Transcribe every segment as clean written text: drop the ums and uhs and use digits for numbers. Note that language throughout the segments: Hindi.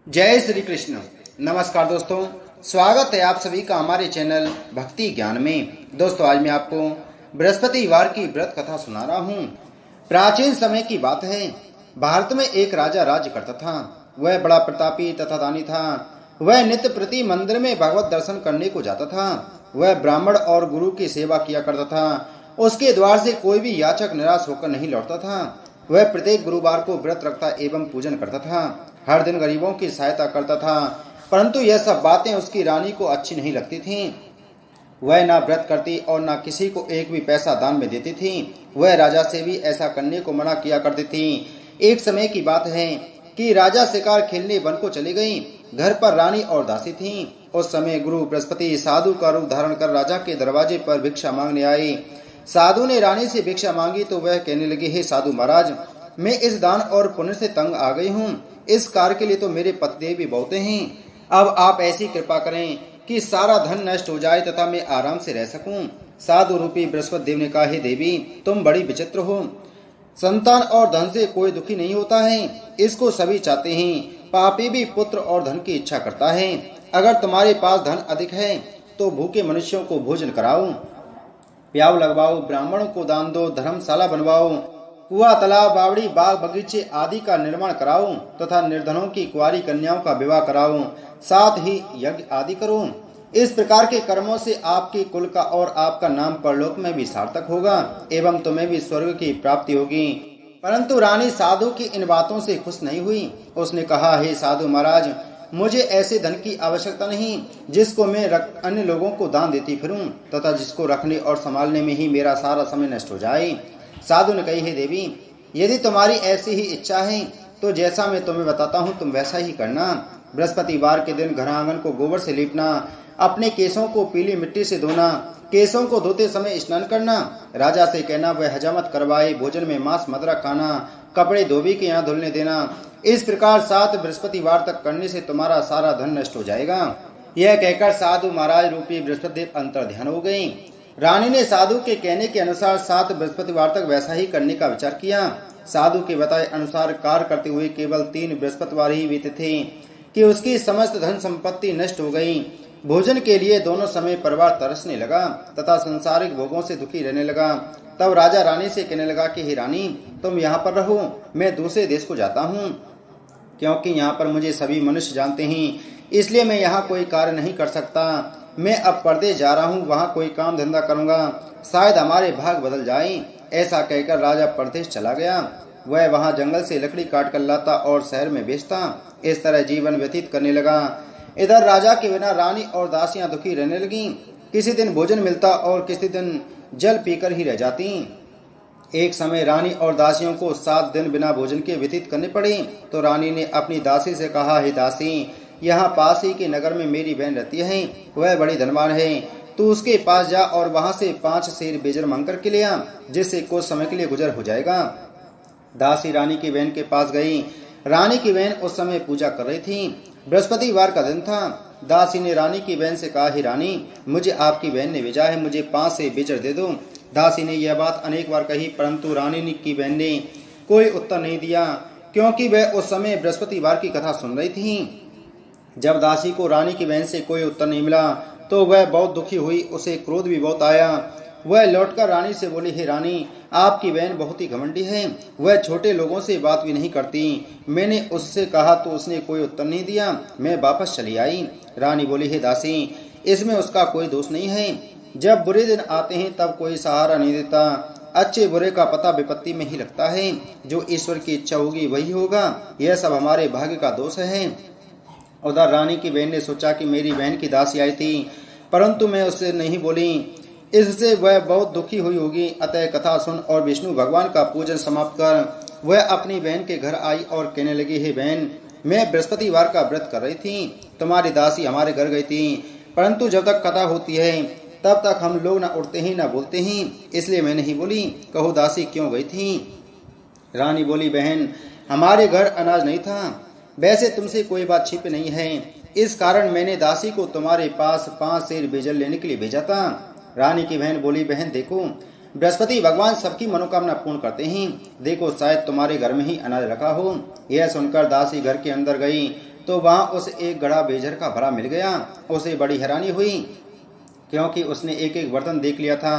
जय श्री कृष्ण। नमस्कार दोस्तों, स्वागत है आप सभी का हमारे चैनल भक्ति ज्ञान में। दोस्तों, आज मैं आपको बृहस्पतिवार की व्रत कथा सुना रहा हूँ। प्राचीन समय की बात है। भारत में एक राजा राज्य करता था। वह बड़ा प्रतापी तथा दानी था। वह नित्य प्रति मंदिर में भगवत दर्शन करने को जाता था। वह ब्राह्मण और गुरु की सेवा किया करता था। उसके द्वार से कोई भी याचक निराश होकर नहीं लौटता था। वह प्रत्येक गुरुवार को व्रत रखता एवं पूजन करता था। हर दिन गरीबों की सहायता करता था। परंतु यह सब बातें उसकी रानी को अच्छी नहीं लगती थीं। वह ना व्रत करती और ना किसी को एक भी पैसा दान में देती थी। वह राजा से भी ऐसा करने को मना किया करती थी। एक समय की बात है कि राजा शिकार खेलने वन को चली गई। घर पर रानी और दासी थीं। उस समय गुरु बृहस्पति साधु का रूप धारण कर राजा के दरवाजे पर भिक्षा मांगने आए। साधु ने रानी से भिक्षा मांगी तो वह कहने लगे, हे साधु महाराज, मैं इस दान और पुण्य से तंग आ गई हूँ। इस कार्य के लिए तो मेरे पतिदेव भी बहुते हैं। अब आप ऐसी कृपा करें कि सारा धन नष्ट हो जाए तथा मैं आराम से रह सकूं। साधु रूपी बृहस्पति देव ने कहा, हे देवी, तुम बड़ी विचित्र हो। संतान और धन से कोई दुखी नहीं होता है, इसको सभी चाहते हैं। पापी भी पुत्र और धन की इच्छा करता है। अगर तुम्हारे पास धन अधिक है तो भूखे मनुष्यों को भोजन कराओ, प्याऊ लगवाओ, ब्राह्मणों को दान दो, धर्मशाला बनवाओ, कुआं, तालाब, बावड़ी, बाग, बगीचे आदि का निर्माण कराओ तथा निर्धनों की कुंवारी कन्याओं का विवाह कराओ, साथ ही यज्ञ आदि करो। इस प्रकार के कर्मों से आपके कुल का और आपका नाम परलोक में भी सार्थक होगा एवं तुम्हें भी स्वर्ग की प्राप्ति होगी। परंतु रानी साधु की इन बातों से खुश नहीं हुई। उसने कहा, हे साधु महाराज, मुझे ऐसे धन की आवश्यकता नहीं जिसको मैं अन्य लोगों को दान देती फिरूं तथा जिसको रखने और संभालने में ही मेरा सारा समय नष्ट हो जाए। साधु ने कही, हे देवी, यदि तुम्हारी ऐसी ही इच्छा है तो जैसा मैं तुम्हें बताता हूँ तुम वैसा ही करना। बृहस्पतिवार के दिन घर आंगन को गोबर से लीपना, अपने केसों को पीली मिट्टी से धोना, केसों को धोते समय स्नान करना, राजा से कहना वह हजामत करवाए, भोजन में मांस मदिरा खाना, कपड़े धोबी के यहाँ धुलने देना। इस प्रकार 7 बृहस्पतिवार तक करने से तुम्हारा सारा धन नष्ट हो जाएगा। यह कहकर साधु महाराज रूपी बृहस्पति देव अंतर ध्यान हो गई। रानी ने साधु के कहने के अनुसार 7 बृहस्पतिवार तक वैसा ही करने का विचार किया। साधु के बताए अनुसार कार्य करते हुए केवल 3 बृहस्पतिवार ही बीते थे कि उसकी समस्त धन संपत्ति नष्ट हो गई। भोजन के लिए दोनों समय परिवार तरसने लगा तथा संसारिक भोगों से दुखी रहने लगा। तब राजा रानी से कहने लगा कि हे रानी, तुम यहाँ पर रहो, मैं दूसरे देश को जाता हूँ, क्योंकि यहाँ पर मुझे सभी मनुष्य जानते हैं, इसलिए मैं यहाँ कोई कार्य नहीं कर सकता। मैं अब परदेश जा रहा हूँ, वहाँ कोई काम धंधा करूँगा, शायद हमारे भाग बदल जाए। ऐसा कहकर राजा परदेश चला गया। वह वहाँ जंगल से लकड़ी काट कर लाता और शहर में बेचता। इस तरह जीवन व्यतीत करने लगा। इधर राजा के बिना रानी और दासियां दुखी रहने लगी। किसी दिन भोजन मिलता और किसी दिन जल पीकर ही रह जाती। एक समय रानी और दासियों को 7 दिन बिना भोजन के व्यतीत करने पड़े। तो रानी ने अपनी दासी से कहा, हे दासी, यहाँ पास ही के नगर में मेरी बहन रहती है, वह बड़ी धनवान है। तू उसके पास जा और वहां से 5 सेर बेजर मांग कर के ले आ, जिससे कुछ समय के लिए गुजर हो जाएगा। दासी रानी की बहन के पास गई। रानी की बहन उस समय पूजा कर रही थी। बृहस्पतिवार का दिन था। दासी ने रानी की बहन से कहा, हे रानी, मुझे आपकी बहन ने भेजा है, मुझे 5 सेर बेजर दे दो। दासी ने यह बात अनेक बार कही, परंतु रानी की बहन ने कोई उत्तर नहीं दिया, क्योंकि वह उस समय बृहस्पतिवार की कथा सुन रही थी। जब दासी को रानी की बहन से कोई उत्तर नहीं मिला तो वह बहुत दुखी हुई। उसे क्रोध भी बहुत आया। वह लौटकर रानी से बोली, हे रानी, आपकी बहन बहुत ही घमंडी है, वह छोटे लोगों से बात भी नहीं करती। मैंने उससे कहा तो उसने कोई उत्तर नहीं दिया, मैं वापस चली आई। रानी बोली, हे दासी, इसमें उसका कोई दोष नहीं है। जब बुरे दिन आते हैं तब कोई सहारा नहीं देता। अच्छे बुरे का पता विपत्ति में ही लगता है। जो ईश्वर की इच्छा होगी वही होगा। यह सब हमारे भाग्य का दोष है। उधर रानी की बहन ने सोचा कि मेरी बहन की दासी आई थी, परंतु मैं उससे नहीं बोली, इससे वह बहुत दुखी हुई होगी। अतः कथा सुन और विष्णु भगवान का पूजन समाप्त कर वह अपनी बहन के घर आई और कहने लगी, हे बहन, मैं बृहस्पतिवार का व्रत कर रही थी, तुम्हारी दासी हमारे घर गई थी, परंतु जब तक कथा होती है तब तक हम लोग न उठते हैं न बोलते हैं, इसलिए मैं नहीं बोली। कहो दासी, क्यों गई थी? रानी बोली, बहन, हमारे घर अनाज नहीं था। वैसे तुमसे कोई बात छिपी नहीं है, इस कारण मैंने दासी को तुम्हारे पास 5 सेर बेजर लेने के लिए भेजा था। रानी की बहन बोली, बहन देखो, बृहस्पति भगवान सबकी मनोकामना पूर्ण करते हैं, देखो शायद तुम्हारे घर में ही अनाज रखा हो। यह सुनकर दासी घर के अंदर गई तो वहां उसे एक गड़ा बेजर का भरा मिल गया। उसे बड़ी हैरानी हुई क्योंकि उसने एक एक बर्तन देख लिया था।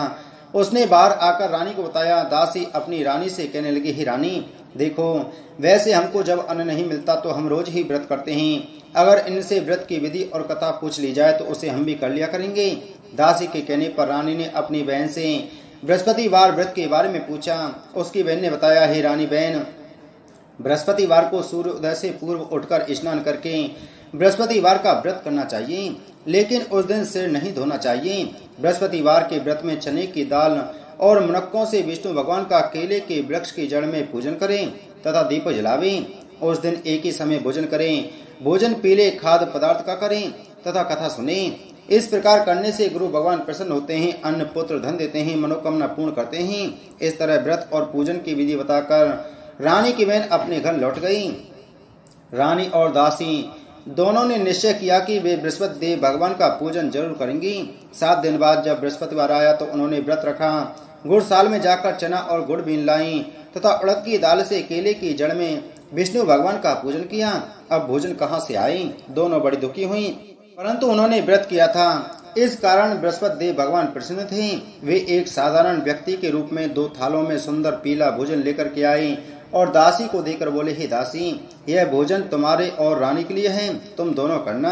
उसने बाहर आकर रानी को बताया। दासी अपनी रानी से कहने लगी, ही रानी देखो, वैसे हमको जब अन्न नहीं मिलता तो हम रोज ही व्रत करते हैं। अगर इनसे व्रत की विधि और कथा पूछ ली जाए तो उसे हम भी कर लिया करेंगे। दासी के कहने पर रानी ने अपनी बहन से बृहस्पतिवार व्रत के बारे में पूछा। उसकी बहन ने बताया, हे रानी बहन, बृहस्पतिवार को सूर्योदय से पूर्व उठकर स्नान करके बृहस्पतिवार का व्रत करना चाहिए, लेकिन उस दिन सिर नहीं धोना चाहिए। बृहस्पतिवार के व्रत में चने की दाल और मुनक्कों से विष्णु भगवान का केले के वृक्ष की जड़ में पूजन करें तथा दीप जलावें। उस दिन एक ही समय भोजन करें। भोजन पीले खाद्य पदार्थ का करें तथा कथा सुनें। इस प्रकार करने से गुरु भगवान प्रसन्न होते हैं, अन्न पुत्र धन देते हैं, मनोकामना पूर्ण करते हैं। इस तरह व्रत और पूजन की विधि बताकर रानी की बहन अपने घर लौट गई। रानी और दासी दोनों ने निश्चय किया कि वे बृहस्पति देव भगवान का पूजन जरूर करेंगी। 7 दिन बाद जब बृहस्पतिवार आया तो उन्होंने व्रत रखा। गुड़साल में जाकर चना और गुड़ बीन लाई तथा उड़द की दाल से केले की जड़ में विष्णु भगवान का पूजन किया। अब भोजन कहाँ से आई? दोनों बड़ी दुखी हुई, परंतु उन्होंने व्रत किया था, इस कारण बृहस्पति देव भगवान प्रसन्न थे। वे एक साधारण व्यक्ति के रूप में 2 थालों में सुंदर पीला भोजन लेकर के आए और दासी को देकर बोले, हे दासी, यह भोजन तुम्हारे और रानी के लिए है, तुम दोनों करना।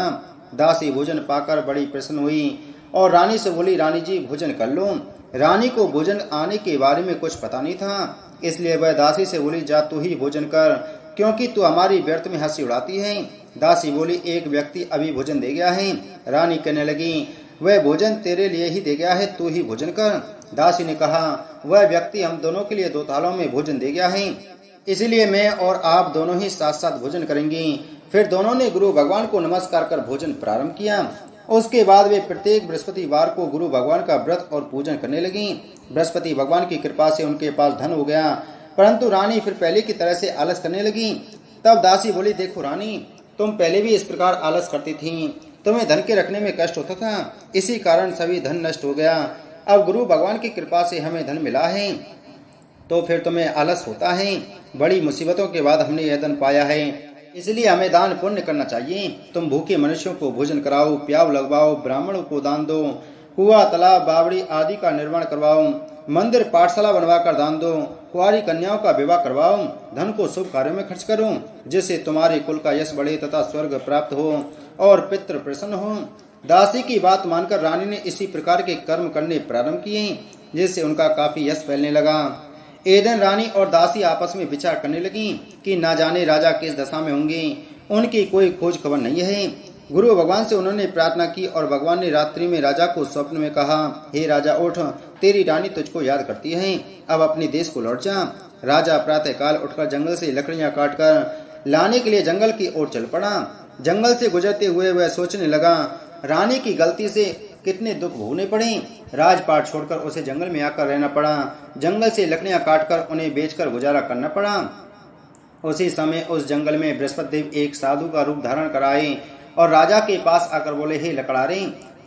दासी भोजन पाकर बड़ी प्रसन्न हुई और रानी से बोली, रानी जी भोजन कर लो। रानी को भोजन आने के बारे में कुछ पता नहीं था, इसलिए वह दासी से बोली, जा तू ही भोजन कर, क्योंकि तू हमारी व्यर्थ में हंसी उड़ाती है। दासी बोली, एक व्यक्ति अभी भोजन दे गया है। रानी कहने लगी, वह भोजन तेरे लिए ही दे गया है, तू ही भोजन कर। दासी ने कहा, वह व्यक्ति हम दोनों के लिए 2 थालों में भोजन दे गया है, इसलिए मैं और आप दोनों ही साथ साथ भोजन करेंगे। फिर दोनों ने गुरु भगवान को नमस्कार कर भोजन प्रारंभ किया। उसके बाद वे प्रत्येक बृहस्पतिवार को गुरु भगवान का व्रत और पूजन करने लगी। बृहस्पति भगवान की कृपा से उनके पास धन हो गया, परंतु रानी फिर पहले की तरह से आलस करने लगी। तब दासी बोली, देखो रानी, तुम पहले भी इस प्रकार आलस करती थी, तुम्हें धन के रखने में कष्ट होता था, इसी कारण सभी धन नष्ट हो गया। अब गुरु भगवान की कृपा से हमें धन मिला है तो फिर तुम्हें आलस होता है। बड़ी मुसीबतों के बाद हमने यह धन पाया है, इसलिए हमें दान पुण्य करना चाहिए। तुम भूखे मनुष्यों को भोजन कराओ, प्याव लगवाओ, ब्राह्मणों को दान दो, कुआं तालाब बावड़ी आदि का निर्माण करवाओ, मंदिर पाठशाला बनवाकर दान दो, कुंवारी कन्याओं का विवाह करवाओ, धन को शुभ कार्यों में खर्च करो, जिससे तुम्हारे कुल का यश बढ़े तथा स्वर्ग प्राप्त हो और पितृ प्रसन्न हो। दासी की बात मानकर रानी ने इसी प्रकार के कर्म करने प्रारंभ किए, जिससे उनका काफी यश फैलने लगा। एक दिन रानी और दासी आपस में विचार करने लगी कि ना जाने राजा किस दशा में होंगे, उनकी कोई खोज खबर नहीं है। गुरु भगवान से उन्होंने प्रार्थना की और भगवान ने रात्रि में राजा को स्वप्न में कहा, हे राजा उठ, तेरी रानी तुझको याद करती है, अब अपने देश को लौट जा। राजा प्रातः काल उठकर जंगल से लकड़ियां काटकर लाने के लिए जंगल की ओर चल पड़ा। जंगल से गुजरते हुए वह सोचने लगा, रानी की गलती से कितने दुख भोगने पड़े। राजपाट छोड़कर उसे जंगल में आकर रहना पड़ा। जंगल से लकड़ियां काटकर उन्हें बेचकर गुजारा करना पड़ा। उसी समय उस जंगल में बृहस्पति देव एक साधु का रूप धारण कराए और राजा के पास आकर बोले, हे लकड़ारे,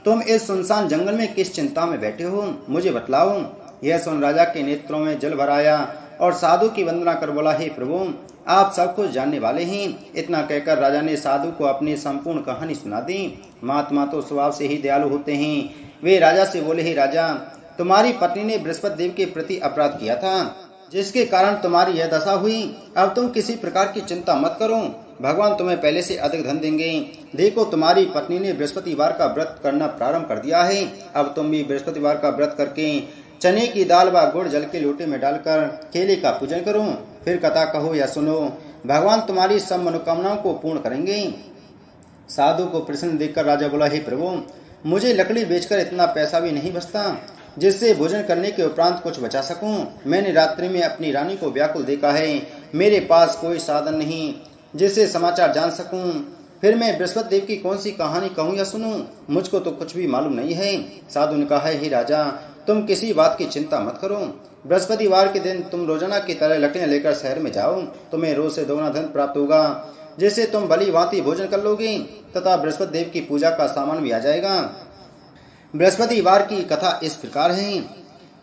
तुम इस सुनसान जंगल में किस चिंता में बैठे हो, मुझे बतलाओ। यह सुन राजा के नेत्रों में जल भर आया और साधु की वंदना कर बोला, हे प्रभु, आप सब कुछ जानने वाले हैं। इतना कहकर राजा ने साधु को अपनी संपूर्ण कहानी सुना दी। महात्मा तो स्वभाव से ही दयालु होते हैं। वे राजा से बोले, हे राजा, तुम्हारी पत्नी ने बृहस्पति देव के प्रति अपराध किया था, जिसके कारण तुम्हारी यह दशा हुई। अब तुम किसी प्रकार की चिंता मत करो, भगवान तुम्हें पहले से अधिक धन देंगे। देखो, तुम्हारी पत्नी ने बृहस्पतिवार का व्रत करना प्रारंभ कर दिया है। अब तुम भी बृहस्पतिवार का व्रत करके चने की दाल व गुड़ जल के लोटे में डालकर केले का पूजन करो, फिर कथा कहो या सुनो, भगवान तुम्हारी सब मनोकामनाओं को पूर्ण करेंगे। साधु को प्रसन्न देखकर राजा बोला, हे प्रभु, मुझे लकड़ी बेचकर इतना पैसा भी नहीं बचता जिससे भोजन करने के उपरांत कुछ बचा सकूं। मैंने रात्रि में अपनी रानी को व्याकुल देखा है, मेरे पास कोई साधन नहीं जिससे समाचार जान सकूं। फिर मैं बृहस्पति देव की कौन सी कहानी कहूं या सुनूं, मुझको तो कुछ भी मालूम नहीं है। साधु ने कहा, हे राजा, तुम किसी बात की चिंता मत करो। बृहस्पतिवार के दिन तुम रोजाना की तरह लकड़ियां लेकर शहर में जाओ, तुम्हें रोज से दोगुना धन प्राप्त होगा, जिससे तुम भली भांति भोजन कर लोगे तथा बृहस्पति देव की पूजा का सामान भी आ जाएगा। बृहस्पतिवार की कथा इस प्रकार है।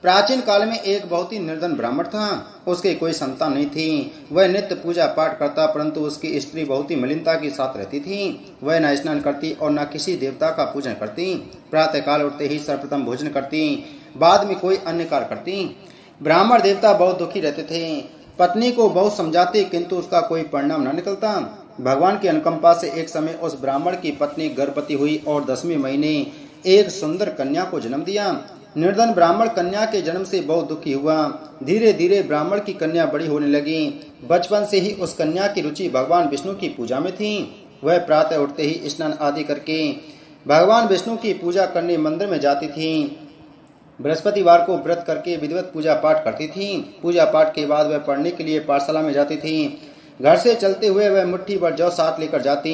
प्राचीन काल में एक बहुत ही निर्धन ब्राह्मण था। उसके कोई संतान नहीं थी। वह नित्य पूजा पाठ करता, परंतु उसकी स्त्री बहुत ही मलिनता के साथ रहती थी। वह न स्नान करती और न किसी देवता का पूजन करती। प्रातः काल उठते ही सर्वप्रथम भोजन करती, बाद में कोई अन्य कार्य करती। ब्राह्मण देवता बहुत दुखी रहते थे। पत्नी को बहुत समझाते, किंतु उसका कोई परिणाम न निकलता। भगवान की अनुकंपा से एक समय उस ब्राह्मण की पत्नी गर्भवती हुई और 10वें महीने एक सुंदर कन्या को जन्म दिया। निर्धन ब्राह्मण कन्या के जन्म से बहुत दुखी हुआ। धीरे धीरे ब्राह्मण की कन्या बड़ी होने लगी। बचपन से ही उस कन्या की रुचि भगवान विष्णु की पूजा में थी। वह प्रातः उठते ही स्नान आदि करके भगवान विष्णु की पूजा करने मंदिर में जाती थी। बृहस्पतिवार को व्रत करके विधिवत पूजा पाठ करती थी। पूजा पाठ के बाद वह पढ़ने के लिए पाठशाला में जाती थी। घर से चलते हुए वह मुट्ठी भर जौ साथ लेकर जाती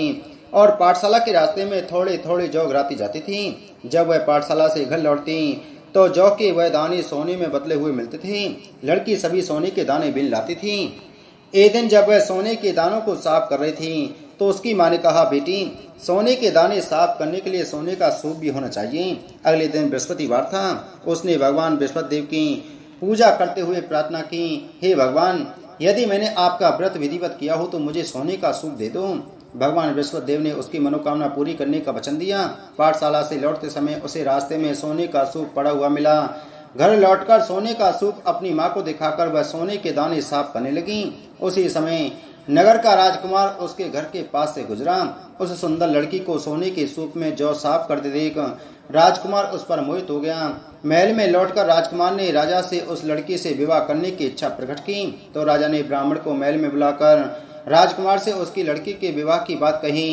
और पाठशाला के रास्ते में थोड़े थोड़े जौ गिराती जाती थी। जब वह पाठशाला से घर लौटती तो जौ के वह दाने सोने में बदले हुए मिलते थे। लड़की सभी सोने के दाने बीन लाती थी। एक दिन जब वह सोने के दानों को साफ कर रही थी तो उसकी माँ ने कहा, बेटी, सोने के दाने साफ करने के लिए सोने का सूप भी होना चाहिए। अगले दिन बृहस्पतिवार था। उसने भगवान बृहस्पति देव की पूजा करते हुए प्रार्थना की, हे भगवान, यदि मैंने आपका व्रत विधिवत किया हो तो मुझे सोने का सूप दे दो। भगवान बृहस्पति देव ने उसकी मनोकामना पूरी करने का वचन दिया। पाठशाला से लौटते समय उसे रास्ते में सोने का सूप पड़ा हुआ मिला। घर लौटकर सोने का सूप अपनी माँ को दिखाकर वह सोने के दाने साफ करने लगी। उसी समय नगर का राजकुमार उसके घर के पास से गुजरा। उस सुंदर लड़की को सोने के सूप में जौ साफ करते देख राजकुमार उस पर मोहित हो गया। महल में लौटकर राजकुमार ने राजा से उस लड़की से विवाह करने की इच्छा प्रकट की। तो राजा ने ब्राह्मण को महल में बुलाकर राजकुमार से उसकी लड़की के विवाह की बात कही।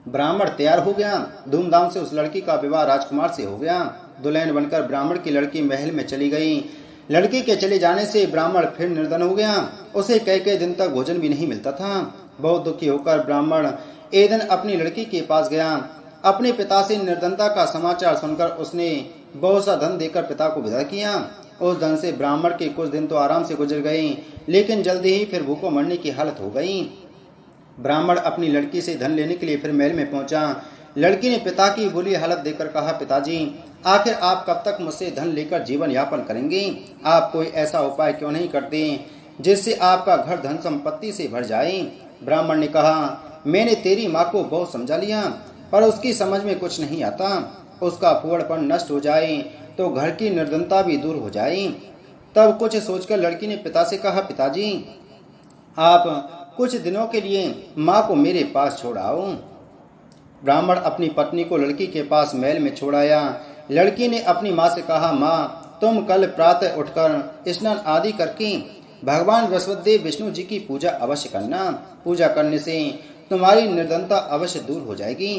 ब्राह्मण तैयार हो गया। धूमधाम से उस लड़की का विवाह राजकुमार से हो गया। दुल्हन बनकर ब्राह्मण की लड़की महल में चली गई। लड़की के चले जाने से ब्राह्मण फिर निर्धन हो गया। उसे कई दिन तक भोजन भी नहीं मिलता था। बहुत दुखी होकर ब्राह्मण एक दिन अपनी लड़की के पास गया। अपने पिता से निर्धनता का समाचार सुनकर उसने बहुत सा धन देकर पिता को विदा किया। उस धन से ब्राह्मण के कुछ दिन तो आराम से गुजर गए, लेकिन जल्दी ही फिर भूखों मरने की हालत हो गई। ब्राह्मण अपनी लड़की से धन लेने के लिए फिर महल में पहुंचा। लड़की ने पिता की बुरी हालत देखकर कहा, पिताजी, आखिर आप कब तक मुझसे धन लेकर जीवन यापन करेंगे? आप कोई ऐसा उपाय क्यों नहीं करते जिससे आपका घर धन संपत्ति से भर जाए? ब्राह्मण ने कहा, मैंने तेरी माँ को बहुत समझा लिया, पर उसकी समझ में कुछ नहीं आता। उसका फूहड़पन नष्ट हो जाए तो घर की निर्धनता भी दूर हो जाए। तब कुछ सोचकर लड़की ने पिता से कहा, पिताजी, आप कुछ दिनों के लिए माँ को मेरे पास छोड़ आओ। ब्राह्मण अपनी पत्नी को लड़की के पास महल में छोड़ आया। लड़की ने अपनी माँ से कहा, माँ, तुम कल प्रातः उठकर स्नान आदि करके भगवान बृहस्पति देव विष्णु जी की पूजा अवश्य करना। पूजा करने से तुम्हारी निर्धनता अवश्य दूर हो जाएगी।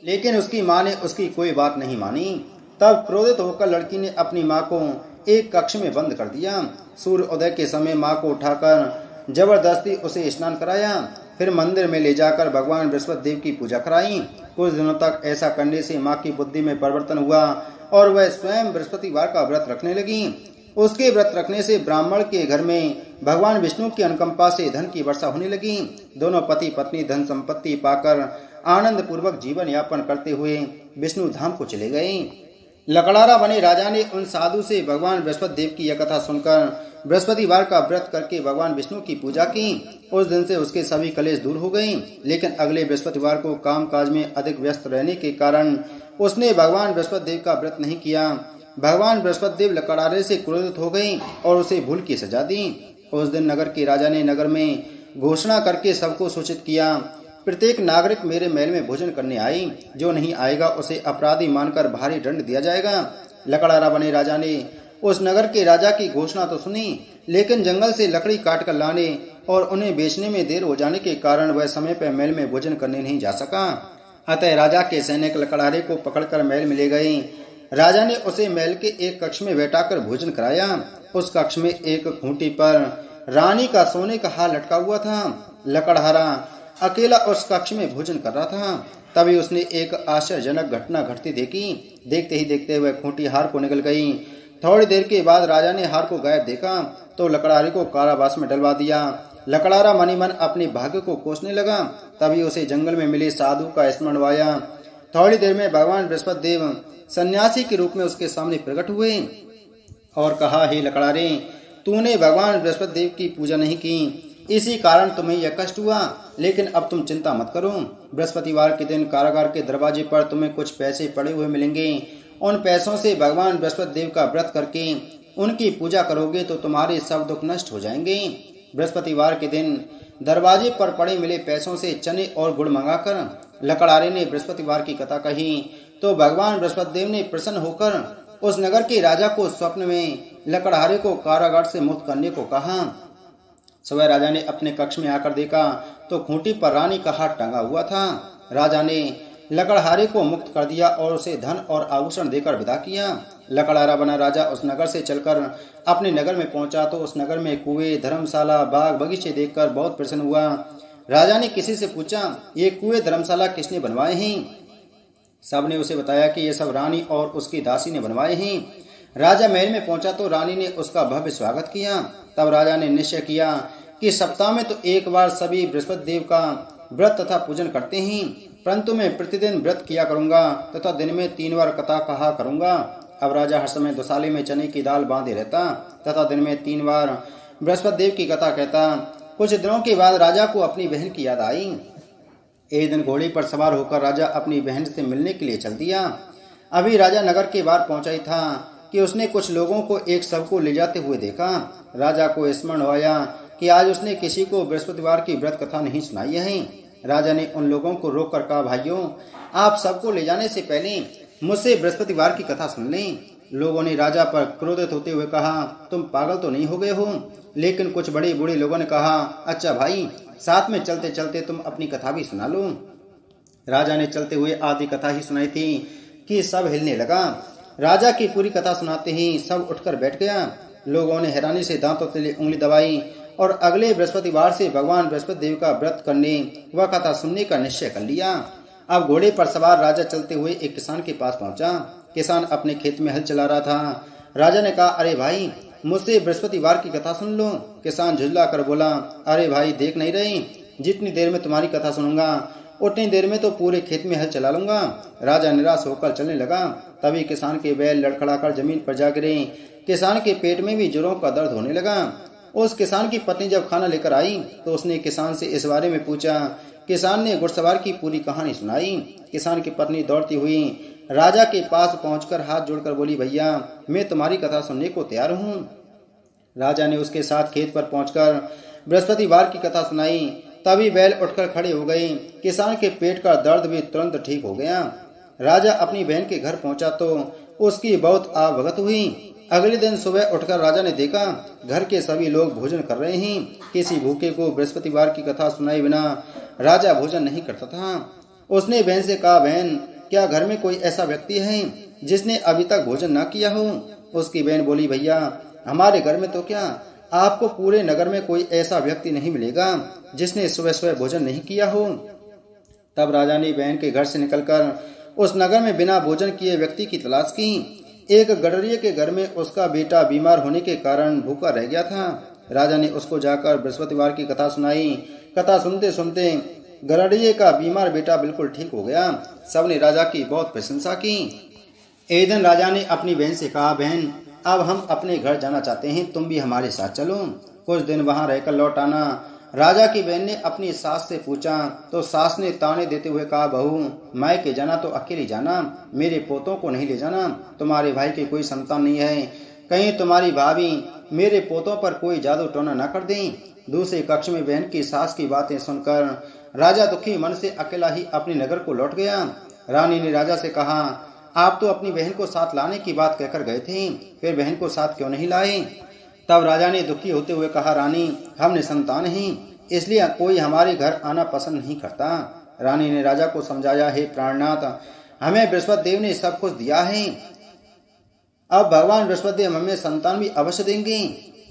लेकिन उसकी माँ ने उसकी कोई बात नहीं मानी। तब क्रोधित होकर लड़की ने अपनी माँ को एक कक्ष में बंद कर दिया। सूर्य उदय के समय माँ को उठाकर जबरदस्ती उसे स्नान कराया। फिर मंदिर में ले जाकर भगवान बृहस्पति देव की पूजा कराई। कुछ दिनों तक ऐसा करने से माँ की बुद्धि में परिवर्तन हुआ और वह स्वयं बृहस्पतिवार का व्रत रखने लगी। उसके व्रत रखने से ब्राह्मण के घर में भगवान विष्णु की अनुकंपा से धन की वर्षा होने लगी। दोनों पति पत्नी धन संपत्ति पाकर आनंद पूर्वक जीवन यापन करते हुए विष्णु धाम को चले गए। लकड़ारा बने राजा ने उन साधु से भगवान बृहस्पति देव की यह कथा सुनकर बृहस्पतिवार का व्रत करके भगवान विष्णु की पूजा की। उस दिन से उसके सभी कलेश दूर हो गए। लेकिन अगले बृहस्पतिवार को कामकाज में अधिक व्यस्त रहने के कारण उसने भगवान बृहस्पति देव का व्रत नहीं किया। भगवान बृहस्पति देव लकड़ारे से क्रोधित हो गए और उसे भूल की सजा दी। उस दिन नगर के राजा ने नगर में घोषणा करके सबको सूचित किया, प्रत्येक नागरिक मेरे महल में भोजन करने आए। जो नहीं आएगा उसे अपराधी मानकर भारी दंड दिया जाएगा। लकड़ारा बने राजा ने उस नगर के राजा की घोषणा तो सुनी, लेकिन जंगल से लकड़ी काट कर लाने और उन्हें बेचने में देर हो जाने के कारण वह समय पर महल में भोजन करने नहीं जा सका। अतः राजा के सैनिक लकड़ारे को पकड़कर महल में ले गए। राजा ने उसे महल के एक कक्ष में बैठाकर भोजन कराया। उस कक्ष में एक खूंटी पर रानी का सोने का हार लटका हुआ था। लकड़हारा अकेला उस कक्ष में भोजन कर रहा था। तभी उसने एक आश्चर्यजनक घटना घटती देखी। देखते ही देखते वह खूंटी हार को निकल गई। थोड़ी देर के बाद राजा ने हार को गायब देखा तो लकड़ारे को कारावास में डलवा दिया। लकड़ारा मनी मन अपने भाग्य को कोसने लगा। तभी उसे जंगल में मिले साधु का स्मरण आया। थोड़ी देर में भगवान बृहस्पति देव सन्यासी के रूप में उसके सामने प्रकट हुए। और कहा, हे लकड़ारे, तूने भगवान बृहस्पति देव की पूजा नहीं की, इसी कारण तुम्हें यह कष्ट हुआ। लेकिन अब तुम चिंता मत करो। बृहस्पतिवार के दिन कारागार के दरवाजे पर तुम्हें कुछ पैसे पड़े हुए मिलेंगे। उन पैसों से भगवान बृहस्पति देव का व्रत करके उनकी पूजा करोगे तो तुम्हारे सब दुख नष्ट हो जाएंगे। बृहस्पतिवार के दिन दरवाजे पर पड़े मिले पैसों से चने और गुड़ मंगाकर लकड़ारे ने बृहस्पतिवार की कथा कही तो भगवान बृहस्पति देव ने प्रसन्न होकर उस नगर के राजा को स्वप्न में लकड़हारे को कारागार से मुक्त करने को कहा। सुबह राजा ने अपने कक्ष में आकर देखा तो खूंटी पर रानी का हाथ टंगा हुआ था। राजा ने लकड़हारे को मुक्त कर दिया और उसे धन और आभूषण देकर विदा किया। लकड़हारा बना राजा उस नगर से चलकर अपने नगर में पहुंचा तो उस नगर में कुएं, धर्मशाला, बाग बगीचे देखकर बहुत प्रसन्न हुआ। राजा ने किसी से पूछा, ये कुएं, धर्मशाला किसने बनवाए हैं? सबने उसे बताया कि ये सब रानी और उसकी दासी ने बनवाए हैं। राजा महल में पहुंचा तो रानी ने उसका भव्य स्वागत किया। तब राजा ने निश्चय किया कि सप्ताह में तो एक बार सभी बृहस्पति देव का व्रत तथा पूजन करते हैं, परंतु मैं प्रतिदिन व्रत किया करूंगा तथा दिन में 3 बार कथा कहा करूंगा। अब राजा हर समय दुसाले में चने की दाल बांधे रहता तथा दिन में 3 बार बृहस्पति देव की कथा कहता। कुछ दिनों के बाद राजा को अपनी बहन की याद आई। एक दिन घोड़े पर सवार होकर राजा अपनी बहन से मिलने के लिए चल दिया। अभी राजा नगर के बाहर पहुंचा ही था कि उसने कुछ लोगों को एक शव को ले जाते हुए देखा। राजा को स्मरण आया कि आज उसने किसी को बृहस्पतिवार की व्रत कथा नहीं सुनाई है। राजा ने उन लोगों को रोककर कहा, भाइयों, आप सबको ले जाने से पहले मुझसे बृहस्पतिवार की कथा सुन लें। लोगों ने राजा पर क्रोधित होते हुए कहा, तुम पागल तो नहीं हो गए हो? लेकिन कुछ बड़े बूढ़े लोगों ने कहा, अच्छा भाई, साथ में चलते चलते तुम अपनी कथा भी सुना लो। राजा ने चलते हुए आधी कथा ही सुनाई थी कि सब हिलने लगा। राजा की पूरी कथा सुनाते ही सब उठकर बैठ गया। लोगों ने हैरानी से दांतों तले उंगली दबाई और अगले बृहस्पतिवार से भगवान बृहस्पति देव का व्रत करने व कथा सुनने का निश्चय कर लिया। अब घोड़े पर सवार राजा चलते हुए एक किसान के पास पहुंचा। किसान अपने खेत में हल चला रहा था। राजा ने कहा, अरे भाई, मुझसे बृहस्पतिवार की कथा सुन लो। किसान झुंझला कर बोला, अरे भाई, देख नहीं रहे, जितनी देर में तुम्हारी कथा सुनूंगा उतनी देर में तो पूरे खेत में हल चला लूंगा। राजा निराश होकर चलने लगा। तभी किसान के बैल लड़खड़ाकर जमीन पर जा गिरे। किसान के पेट में भी जोरों का दर्द होने लगा। उस किसान की पत्नी जब खाना लेकर आई तो उसने किसान से इस बारे में पूछा। किसान ने घुड़सवार की पूरी कहानी सुनाई। किसान की पत्नी दौड़ती हुई राजा के पास पहुंचकर हाथ जोड़कर बोली, भैया, मैं तुम्हारी कथा सुनने को तैयार हूँ। राजा ने उसके साथ खेत पर पहुंचकर बृहस्पतिवार की कथा सुनाई। तभी बैल उठकर खड़े हो गए। किसान के पेट का दर्द भी तुरंत ठीक हो गया। राजा अपनी बहन के घर पहुंचा तो उसकी बहुत आवभगत हुई। अगले दिन सुबह उठकर राजा ने देखा घर के सभी लोग भोजन कर रहे हैं। किसी भूखे को बृहस्पतिवार की कथा सुनाए बिना राजा भोजन नहीं करता था। उसने बहन से कहा, बहन, क्या घर में कोई ऐसा व्यक्ति है जिसने अभी तक भोजन न किया हो? उसकी बहन बोली, भैया, हमारे घर में तो क्या, आपको पूरे नगर में कोई ऐसा व्यक्ति नहीं मिलेगा जिसने सुबह सुबह भोजन नहीं किया हो। तब राजा ने बहन के घर से निकलकर उस नगर में बिना भोजन किए व्यक्ति की तलाश की। एक गडरिये के घर में उसका बेटा बीमार होने के कारण भूखा रह गया था। राजा ने उसको जाकर बृहस्पतिवार की कथा सुनाई। कथा सुनते सुनते गडरिये का बीमार बेटा बिल्कुल ठीक हो गया। सबने राजा की बहुत प्रशंसा की। एक दिन राजा ने अपनी बहन से कहा, बहन, अब हम अपने घर जाना चाहते हैं, तुम भी हमारे साथ चलो, कुछ दिन वहां रहकर लौट आना। राजा की बहन ने अपनी सास से पूछा तो सास ने ताने देते हुए कहा, बहू, मायके जाना तो अकेली जाना, मेरे पोतों को नहीं ले जाना। तुम्हारे भाई की कोई संतान नहीं है, कहीं तुम्हारी भाभी मेरे पोतों पर कोई जादू टोना न कर दें। दूसरे कक्ष में बहन की सास की बातें सुनकर राजा दुखी मन से अकेला ही अपने नगर को लौट गया। रानी ने राजा से कहा, आप तो अपनी बहन को साथ लाने की बात कहकर गए थे, फिर बहन को साथ क्यों नहीं लाए? तब राजा ने दुखी होते हुए कहा, रानी, हम निसंतान हैं, इसलिए कोई हमारे घर आना पसंद नहीं करता। रानी ने राजा को समझाया, हे प्राणनाथ, हमें बृहस्पति देव ने सब कुछ दिया है, अब भगवान बृहस्पति देव हमें संतान भी अवश्य देंगे।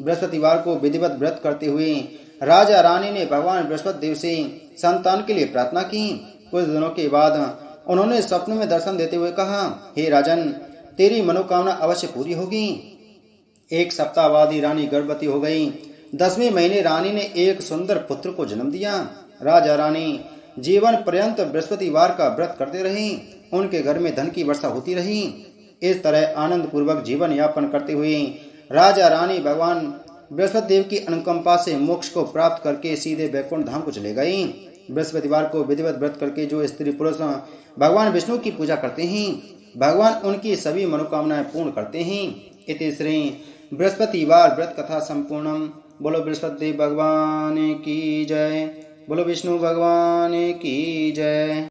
बृहस्पतिवार को विधिवत व्रत करते हुए राजा रानी ने भगवान बृहस्पति देव से संतान के लिए प्रार्थना की। कुछ दिनों के बाद उन्होंने स्वप्न में दर्शन देते हुए कहा, हे राजन, तेरी मनोकामना अवश्य पूरी होगी। एक सप्ताह बाद ही रानी गर्भवती हो गई। 10वें महीने रानी ने एक सुंदर पुत्र को जन्म दिया। राजा रानी जीवन पर्यंत बृहस्पतिवार का व्रत करते रहे। उनके घर में धन की वर्षा होती रही। इस तरह आनंद पूर्वक जीवन यापन करते हुए राजा रानी भगवान बृहस्पति देव की अनुकंपा से मोक्ष को प्राप्त करके सीधे वैकुंठ धाम को चले गई। बृहस्पतिवार को विधिवत व्रत करके जो स्त्री पुरुष भगवान विष्णु की पूजा करते हैं, भगवान उनकी सभी मनोकामनाएं पूर्ण करते हैं। इति श्री बृहस्पतिवार व्रत कथा संपूर्णम। बोलो बृहस्पति भगवान की जय, बोलो विष्णु भगवान की जय।